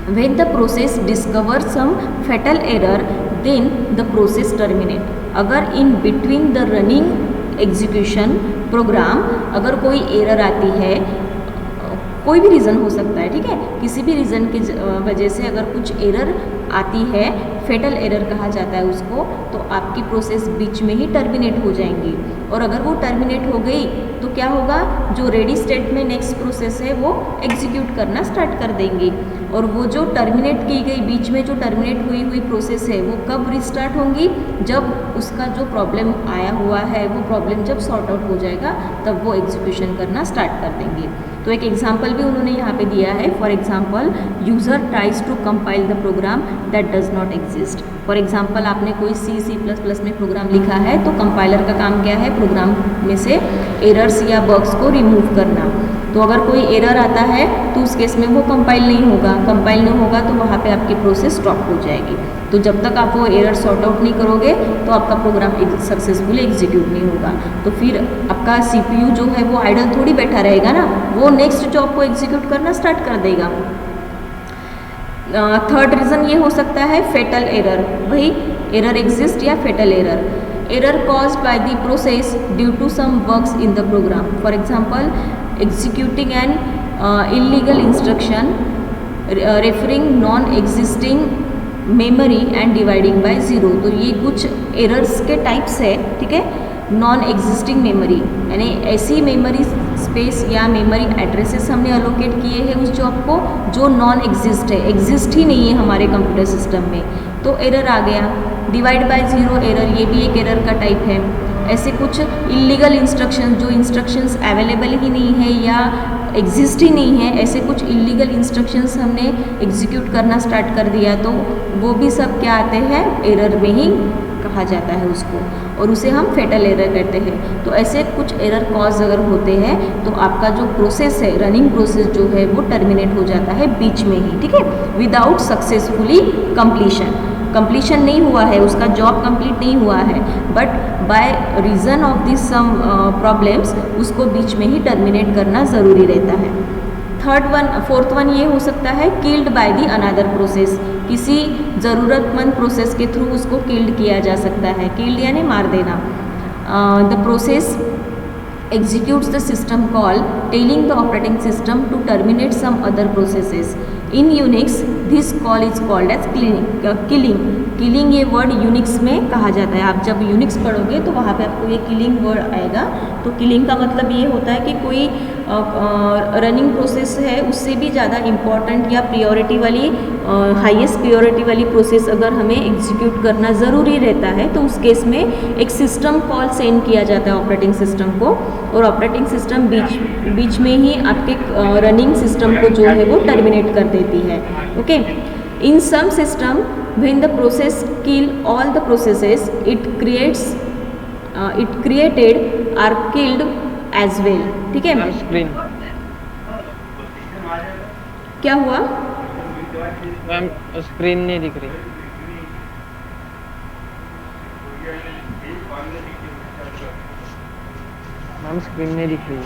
When the process discover some fatal error then the process terminate. अगर in between the running execution program अगर कोई एरर आती है, कोई भी रीज़न हो सकता है, ठीक है, किसी भी रीज़न की वजह से अगर कुछ एरर आती है, फेटल एरर कहा जाता है उसको, तो आपकी प्रोसेस बीच में ही टर्मिनेट हो जाएंगी। और अगर वो टर्मिनेट हो गई तो क्या होगा, जो रेडी स्टेट में नेक्स्ट प्रोसेस है वो एग्जीक्यूट करना स्टार्ट कर देंगी, और वो जो टर्मिनेट की गई, बीच में जो टर्मिनेट हुई प्रोसेस है वो कब रिस्टार्ट होंगी, जब उसका जो प्रॉब्लम आया हुआ है वो प्रॉब्लम जब सॉर्ट आउट हो जाएगा तब वो एग्जीक्यूशन करना स्टार्ट कर देंगे। तो एक एग्जाम्पल भी उन्होंने यहाँ पे दिया है। For example, user tries to compile the program that does not exist. For example, आपने कोई C++ में प्रोग्राम लिखा है, तो कंपाइलर का काम क्या है, प्रोग्राम में से एरर्स या बग्स को रिमूव करना। तो अगर कोई एरर आता है तो उस केस में वो कंपाइल नहीं होगा, कंपाइल नहीं होगा तो वहाँ पे आपकी प्रोसेस स्टॉप हो जाएगी। तो जब तक आप वो एरर सॉर्ट आउट नहीं करोगे तो आपका प्रोग्राम सक्सेसफुली एग्जीक्यूट नहीं होगा। तो फिर आपका CPU जो है वो आइडल थोड़ी बैठा रहेगा ना, वो नेक्स्ट जॉब को एग्जीक्यूट करना स्टार्ट कर देगा। थर्ड रीज़न ये हो सकता है फेटल एरर, वही एरर एग्जिस्ट या fatal error. Error caused by the process due to some bugs in the program. For example, executing an illegal instruction, referring non-existing memory and dividing by 0। तो ये कुछ errors के types है, ठीक है। Non existing memory यानी ऐसी memory space या मेमोरी एड्रेसेस हमने अलोकेट किए हैं उस जॉब को जो नॉन एग्जिस्ट है, एग्जिस्ट ही नहीं है हमारे कंप्यूटर सिस्टम में, तो एरर आ गया। डिवाइड बाय 0 एरर, ये भी एक एरर का टाइप है। ऐसे कुछ इलीगल इंस्ट्रक्शन, जो इंस्ट्रक्शंस अवेलेबल ही नहीं है या एग्जिस्ट ही नहीं है, ऐसे कुछ इलीगल इंस्ट्रक्शंस हमने एग्जीक्यूट करना स्टार्ट कर दिया, तो वो भी सब क्या आते हैं, एरर में ही कहा जाता है उसको, और उसे हम फेटल एरर कहते हैं। तो ऐसे कुछ एरर कॉज अगर होते हैं तो आपका जो प्रोसेस है, रनिंग प्रोसेस जो है वो टर्मिनेट हो जाता है बीच में ही, ठीक है, विदाउट सक्सेसफुली कंप्लीशन नहीं हुआ है, उसका जॉब कंप्लीट नहीं हुआ है, but by reason of this some problems उसको बीच में ही टर्मिनेट करना ज़रूरी रहता है। फोर्थ वन ये हो सकता है killed by the another process, किसी ज़रूरतमंद प्रोसेस के थ्रू उसको किल्ड किया जा सकता है। किल्ड यानी मार देना। The process executes the system call telling the operating system to terminate some other processes. In Unix this call is called as killing. Killing ये वर्ड यूनिक्स में कहा जाता है। आप जब यूनिक्स पढ़ोगे तो वहाँ पे आपको ये किलिंग वर्ड आएगा। तो किलिंग का मतलब ये होता है कि कोई रनिंग प्रोसेस है उससे भी ज़्यादा इम्पॉर्टेंट या प्रियोरिटी वाली हाईएस्ट प्रियोरिटी वाली प्रोसेस अगर हमें एग्जीक्यूट करना ज़रूरी रहता है तो उस केस में एक सिस्टम कॉल सेंड किया जाता है ऑपरेटिंग सिस्टम को, और ऑपरेटिंग सिस्टम बीच में ही आपके रनिंग सिस्टम को जो है वो टर्मिनेट कर देती है। Okay, in some system when the process kill all the processes it created are killed as well। ठीक है, स्क्रीन क्या हुआ? मैम स्क्रीन नहीं दिख रही। मैम स्क्रीन नहीं दिख रही है।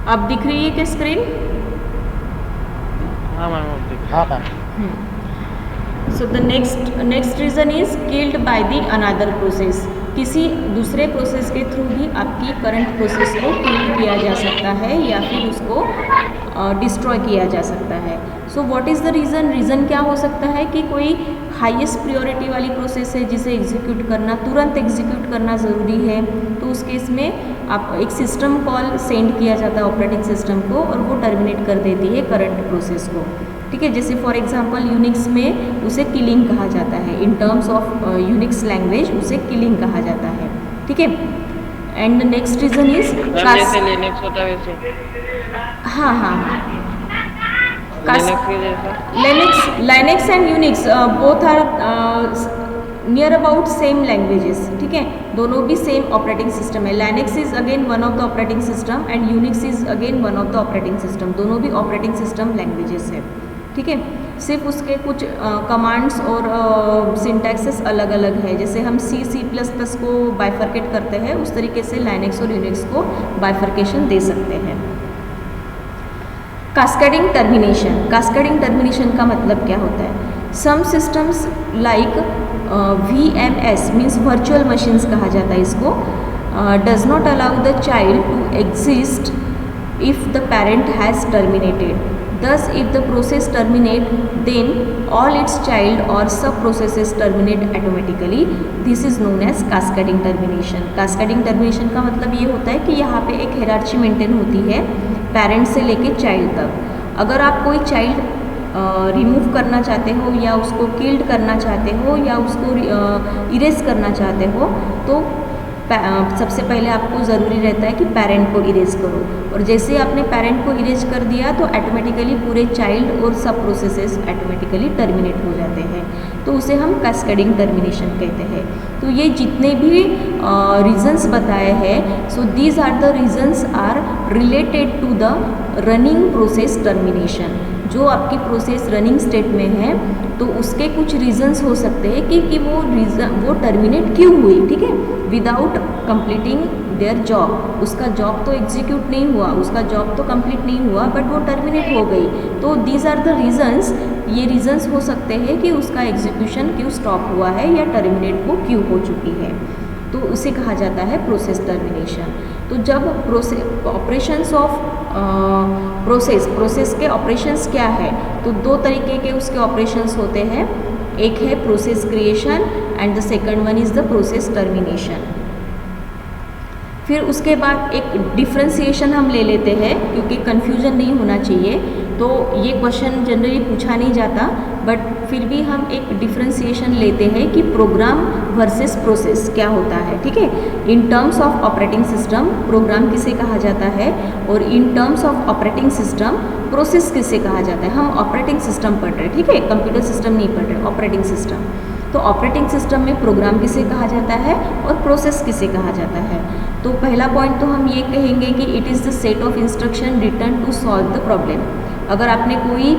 अब दिख रही है क्या स्क्रीन? हाँ मैम अब दिख हाँ ma'am. So the next reason is killed by the another process. किसी दूसरे प्रोसेस के थ्रू भी आपकी करंट प्रोसेस को किल किया जा सकता है या फिर उसको डिस्ट्रॉय किया जा सकता है। So what is the reason? Reason क्या हो सकता है कि कोई हाईएस्ट प्रायोरिटी वाली प्रोसेस है जिसे एग्जीक्यूट करना, तुरंत एग्जीक्यूट करना ज़रूरी है, तो उस केस में आप एक सिस्टम कॉल सेंड किया जाता है ऑपरेटिंग सिस्टम को और वो टर्मिनेट कर देती है करंट प्रोसेस को। ठीक है, जैसे फॉर एग्जांपल यूनिक्स में उसे किलिंग कहा जाता है। In terms of Unix language उसे किलिंग कहा जाता है। ठीक है, एंड नेक्स्ट रीज़न इज जैसे लिनक्स होता है वैसे। हाँ हाँ, Linux Linux and Unix both are near about same languages. ठीक है, दोनों भी सेम ऑपरेटिंग सिस्टम है। Linux is again one of the operating system and Unix is again one of the operating system. दोनों भी ऑपरेटिंग सिस्टम लैंग्वेजेस है। ठीक है, सिर्फ उसके कुछ कमांड्स और सिंटैक्सेस अलग अलग है। जैसे हम C++ को बाइफरकेट करते हैं उस तरीके से लाइनेक्स और यूनिक्स को बाइफरकेशन दे सकते हैं। Cascading termination. कास्केडिंग टर्मिनेशन का मतलब क्या होता है? Some systems like VMS means virtual machines कहा जाता है इसको, does not allow the child to exist if the parent has terminated. Thus, if the process terminate, then all its child or sub processes terminate automatically. This is known as cascading termination. Cascading termination का मतलब ये होता है कि यहाँ पे एक hierarchy maintain होती है पेरेंट से लेके चाइल्ड तक। अगर आप कोई चाइल्ड रिमूव करना चाहते हो या उसको किल्ड करना चाहते हो या उसको इरेज करना चाहते हो तो सबसे पहले आपको ज़रूरी रहता है कि पेरेंट को इरेज करो, और जैसे आपने पेरेंट को इरेज कर दिया तो ऑटोमेटिकली पूरे चाइल्ड और सब प्रोसेसेस ऑटोमेटिकली टर्मिनेट हो जाते हैं। तो उसे हम कैस्केडिंग टर्मिनेशन कहते हैं। तो ये जितने भी रीजंस बताए हैं, so these are the reasons are related to the running process termination. जो आपकी प्रोसेस रनिंग स्टेट में है तो उसके कुछ रीजंस हो सकते हैं कि वो टर्मिनेट क्यों हुई। ठीक है, विदाउट कंप्लीटिंग देयर जॉब। उसका जॉब तो एग्जीक्यूट नहीं हुआ, उसका जॉब तो कंप्लीट नहीं हुआ, बट वो टर्मिनेट हो गई। तो दीज आर द रीजंस। ये रीजंस हो सकते हैं कि उसका एग्जीक्यूशन क्यों स्टॉप हुआ है या टर्मिनेट वो क्यों हो चुकी है, तो उसे कहा जाता है प्रोसेस टर्मिनेशन। तो जब ऑपरेशंस ऑफ प्रोसेस के ऑपरेशंस क्या है, तो दो तरीके के उसके ऑपरेशंस होते हैं। एक है process creation and the second one is the process termination. फिर उसके बाद एक डिफ्रेंसिएशन हम ले लेते हैं क्योंकि कन्फ्यूजन नहीं होना चाहिए, तो ये क्वेश्चन जनरली पूछा नहीं जाता, बट फिर भी हम एक डिफ्रेंसिएशन लेते हैं कि प्रोग्राम वर्सेस प्रोसेस क्या होता है। ठीक है, in terms of operating system program किसे कहा जाता है और इन terms of operating system process किसे कहा जाता है। हम ऑपरेटिंग सिस्टम पढ़ रहे हैं, ठीक है, कंप्यूटर सिस्टम नहीं पढ़ रहे, ऑपरेटिंग सिस्टम। तो ऑपरेटिंग सिस्टम में प्रोग्राम किसे कहा जाता है और प्रोसेस किसे कहा जाता है। तो पहला पॉइंट तो हम ये कहेंगे कि it is the set of instruction written to solve the problem. अगर आपने कोई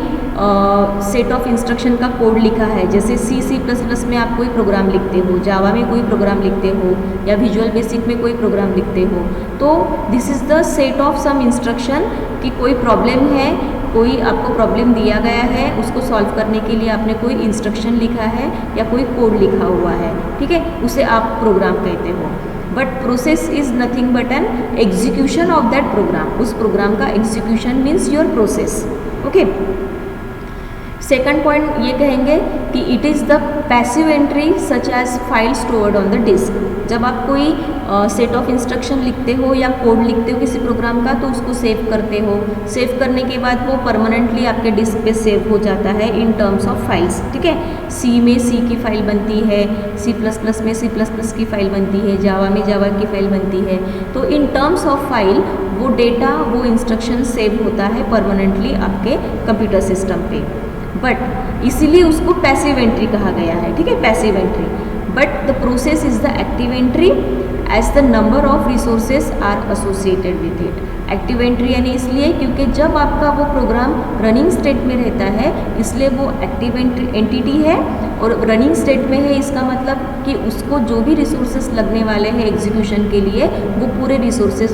सेट ऑफ इंस्ट्रक्शन का कोड लिखा है, जैसे C++ में आप कोई प्रोग्राम लिखते हो, जावा में कोई प्रोग्राम लिखते हो या विजुअल बेसिक में कोई प्रोग्राम लिखते हो, तो this is the set of some instruction कि कोई प्रॉब्लम है, कोई आपको प्रॉब्लम दिया गया है, उसको सॉल्व करने के लिए आपने कोई इंस्ट्रक्शन लिखा है या कोई कोड लिखा हुआ है, ठीक है, उसे आप प्रोग्राम कहते हो। But process is nothing but an execution of that program. उस प्रोग्राम का execution means your process. Okay, second point ये कहेंगे कि it is the passive entry such as file stored on the disk. जब आप कोई सेट ऑफ इंस्ट्रक्शन लिखते हो या कोड लिखते हो किसी प्रोग्राम का, तो उसको सेव करते हो, सेव करने के बाद वो परमानेंटली आपके डिस्क पे सेव हो जाता है इन टर्म्स ऑफ फाइल्स। ठीक है, सी में सी की फाइल बनती है, C++ में C++ की फाइल बनती है, जावा में जावा की फाइल बनती है। तो इन टर्म्स ऑफ फाइल वो डेटा, वो इंस्ट्रक्शन सेव होता है परमानेंटली आपके कंप्यूटर सिस्टम पे। बट इसीलिए उसको पैसिव एंट्री कहा गया है। ठीक है, passive entry. But the process is the active entry as the number of resources are associated with it. Active entry यानी इसलिए क्योंकि जब आपका वो प्रोग्राम रनिंग स्टेट में रहता है, इसलिए वो एक्टिव एंटिटी है। और रनिंग स्टेट में है इसका मतलब कि उसको जो भी रिसोर्सेज लगने वाले हैं एग्जीक्यूशन के लिए, वो पूरे रिसोर्सेज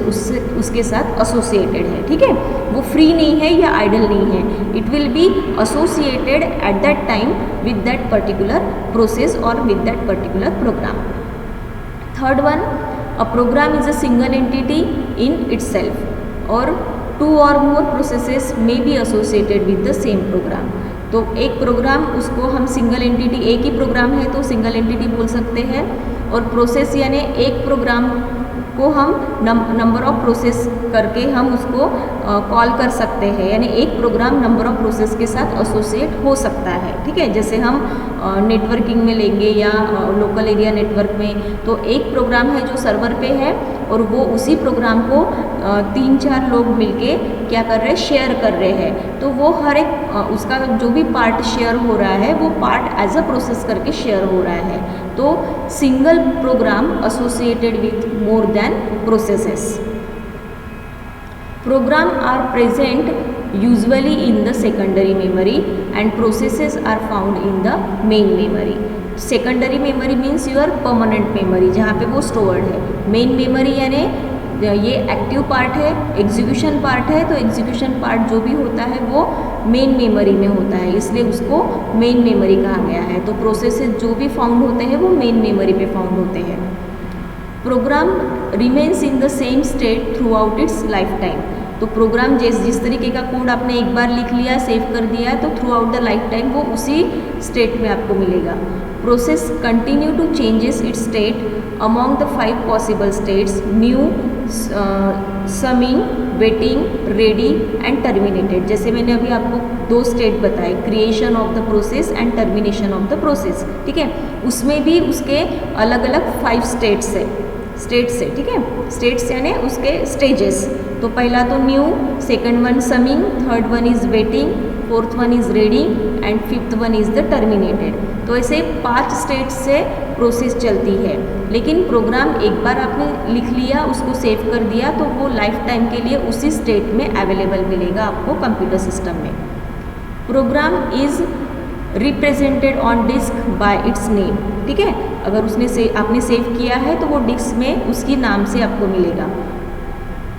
उसके साथ एसोसिएटेड है। ठीक है, वो फ्री नहीं है या आइडल नहीं है, it will be associated at that time with that particular process और with that particular program. Third one, a program is a single entity in itself और two or more processes may be associated with the same program. तो एक programme, उसको हम single entity, एक ही programme है तो single entity बोल सकते हैं। और प्रोसेस यानी एक प्रोग्राम को हम नंबर ऑफ प्रोसेस करके हम उसको कॉल कर सकते हैं, यानी एक प्रोग्राम नंबर ऑफ प्रोसेस के साथ एसोसिएट हो सकता है। ठीक है, जैसे हम नेटवर्किंग में लेंगे या लोकल एरिया नेटवर्क में, तो एक प्रोग्राम है जो सर्वर पे है और वो उसी प्रोग्राम को 3-4 लोग मिलके क्या कर रहे हैं, शेयर कर रहे हैं। तो वो हर एक उसका जो भी पार्ट शेयर हो रहा है वो पार्ट एज अ प्रोसेस करके शेयर हो रहा है। तो single program associated with more than processes. Program are present usually in the secondary memory and processes are found in the main memory. Secondary memory means your permanent memory, जहाँ पे वो stored है। main memory यानी ये active part है, execution part है, तो execution part जो भी होता है वो मेन मेमोरी में होता है, इसलिए उसको मेन मेमोरी कहा गया है। तो प्रोसेसेस जो भी फाउंड होते हैं वो मेन मेमोरी पे फाउंड होते हैं। Program remains in the same state throughout its lifetime. तो प्रोग्राम जिस तरीके का कोड आपने एक बार लिख लिया, सेव कर दिया, तो throughout the lifetime वो उसी स्टेट में आपको मिलेगा। Process continue to changes its state among the 5 possible states: new, summing, waiting, ready and terminated. जैसे मैंने अभी आपको 2 स्टेट बताए, creation of the process and termination of the process. ठीक है, उसमें भी उसके अलग अलग 5 स्टेट्स है, ठीक है, स्टेट्स यानी उसके स्टेजेस। तो पहला तो new, second one summing, third one is waiting, fourth one is ready and fifth one is the terminated. तो ऐसे 5 स्टेट्स से प्रोसेस चलती है। लेकिन प्रोग्राम एक बार आपने लिख लिया, उसको सेव कर दिया, तो वो लाइफ टाइम के लिए उसी स्टेट में अवेलेबल मिलेगा आपको कंप्यूटर सिस्टम में। Program is represented on disk by its name. ठीक है, अगर आपने सेव किया है तो वो डिस्क में उसकी नाम से आपको मिलेगा।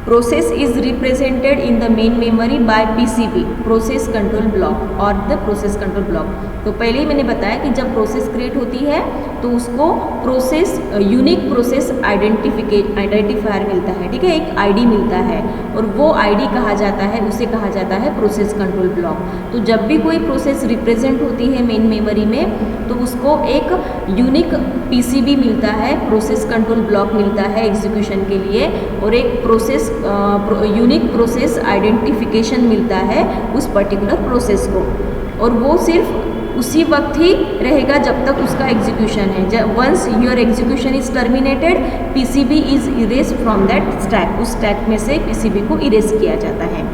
Process is represented in the main memory by PCB, process control block, और द प्रोसेस कंट्रोल ब्लॉक। तो पहले ही मैंने बताया कि जब प्रोसेस क्रिएट होती है तो उसको प्रोसेस यूनिक प्रोसेस आइडेंटिफायर मिलता है, ठीक है, एक आईडी मिलता है और वो आईडी कहा जाता है, उसे कहा जाता है प्रोसेस कंट्रोल ब्लॉक। तो जब भी कोई प्रोसेस रिप्रेजेंट होती है मेन मेमोरी में तो उसको एक यूनिक पीसीबी मिलता है, प्रोसेस कंट्रोल ब्लॉक मिलता है एग्जीक्यूशन के लिए, और एक प्रोसेस यूनिक प्रोसेस आइडेंटिफिकेशन मिलता है उस पर्टिकुलर प्रोसेस को, और वो सिर्फ उसी वक्त ही रहेगा जब तक उसका एग्जीक्यूशन है। Once your execution is terminated PCB is erase from that stack, उस स्टैक में से पीसीबी को इरेज किया जाता है।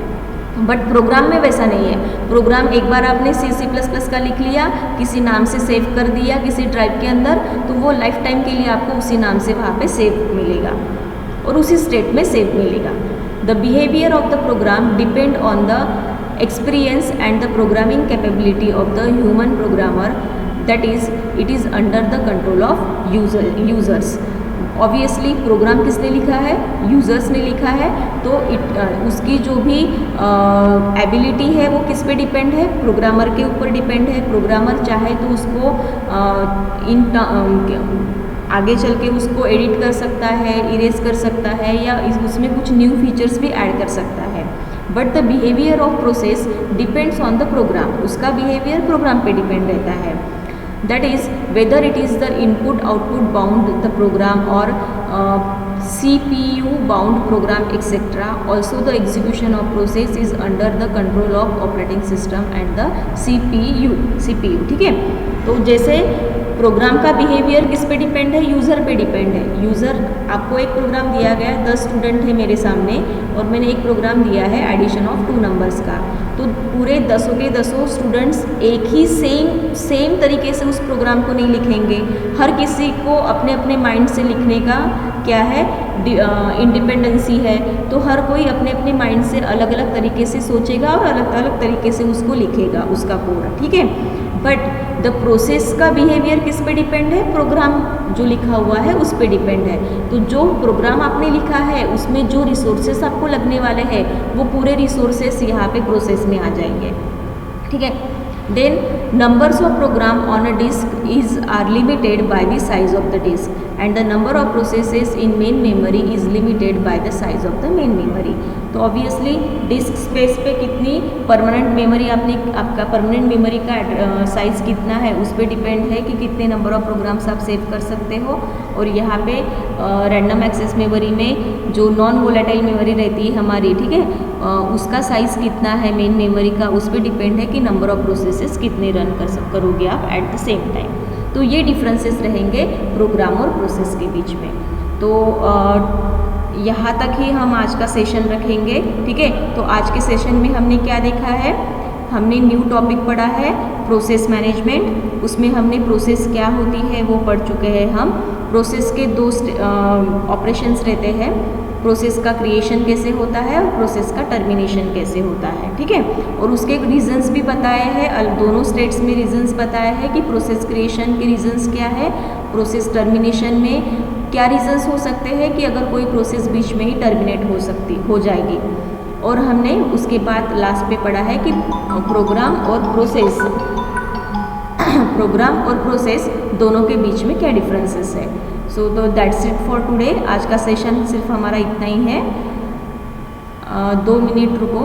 बट प्रोग्राम में वैसा नहीं है। प्रोग्राम एक बार आपने C++ का लिख लिया, किसी नाम से सेव कर दिया किसी ड्राइव के अंदर, तो वो लाइफ टाइम के लिए आपको उसी नाम से वहाँ पे सेव मिलेगा और उसी स्टेट में सेव मिलेगा। The behaviour of the program depend on the experience and the programming capability of the human programmer, that is it is under the control of users। Obviously program किसने लिखा है? Users ने लिखा है, तो उसकी जो भी एबिलिटी है वो किस पे डिपेंड है? प्रोग्रामर के ऊपर डिपेंड है। प्रोग्रामर चाहे तो उसको आगे चल के उसको एडिट कर सकता है, इरेज कर सकता है, या उसमें कुछ न्यू फीचर्स भी ऐड कर सकता है। But the behaviour of process depends on the program, उसका बिहेवियर प्रोग्राम पे डिपेंड रहता है। That is whether it is the input output bound the program और CPU bound program etc. Also the execution of process is under the control of operating system and the CPU, ठीक है। तो जैसे programme का behaviour किस पे depend है? User पे डिपेंड है। यूज़र, आपको एक प्रोग्राम दिया गया है, 10 स्टूडेंट है मेरे सामने और मैंने एक प्रोग्राम दिया है एडिशन ऑफ 2 नंबर्स का, तो पूरे 10 के 10 स्टूडेंट्स एक ही सेम तरीके से उस प्रोग्राम को नहीं लिखेंगे। हर किसी को अपने अपने माइंड से लिखने का क्या है, इंडिपेंडेंसी है, तो हर कोई अपने अपने माइंड से अलग अलग तरीके से सोचेगा और अलग अलग तरीके से उसको लिखेगा उसका कोड, ठीक है। बट द प्रोसेस का बिहेवियर किस पे डिपेंड है? प्रोग्राम जो लिखा हुआ है उस पे डिपेंड है। तो जो प्रोग्राम आपने लिखा है उसमें जो रिसोर्सेस आपको लगने वाले हैं वो पूरे रिसोर्सेस यहाँ पे प्रोसेस में आ जाएंगे, ठीक है। Then numbers of program on a disk are limited by the size of the disk and the number of processes in main memory is limited by the size of the main memory। तो obviously disc space पे कितनी permanent memory आपका permanent memory का size कितना है उस पर depend है कि कितने नंबर ऑफ प्रोग्राम्स आप सेव कर सकते हो। और यहाँ पे रैंडम एक्सेस मेमोरी में जो नॉन वोलेटाइल मेमोरी रहती है हमारी, ठीक है, उसका साइज़ कितना है मेन मेमोरी का, उस पर डिपेंड है कि नंबर ऑफ प्रोसेसेस कितने रन करोगे आप एट द सेम टाइम। तो ये डिफरेंसेस रहेंगे प्रोग्राम और प्रोसेस के बीच में। तो यहाँ तक ही हम आज का सेशन रखेंगे, ठीक है। तो आज के सेशन में हमने क्या देखा है? हमने न्यू टॉपिक पढ़ा है प्रोसेस मैनेजमेंट, उसमें हमने प्रोसेस क्या होती है वो पढ़ चुके हैं हम। प्रोसेस के 2 ऑपरेशंस रहते हैं, प्रोसेस का क्रिएशन कैसे होता है और प्रोसेस का टर्मिनेशन कैसे होता है, ठीक है। और उसके रीजंस भी बताए हैं, दोनों स्टेट्स में रीजंस बताए हैं कि प्रोसेस क्रिएशन के रीजंस क्या है, प्रोसेस टर्मिनेशन में क्या रीजंस हो सकते हैं कि अगर कोई प्रोसेस बीच में ही टर्मिनेट हो जाएगी। और हमने उसके बाद लास्ट पे पढ़ा है कि प्रोग्राम और प्रोसेस दोनों के बीच में क्या डिफरेंसेस है। सो तो दैट्स इट फॉर टुडे। आज का सेशन सिर्फ हमारा इतना ही है। 2 मिनट रुको।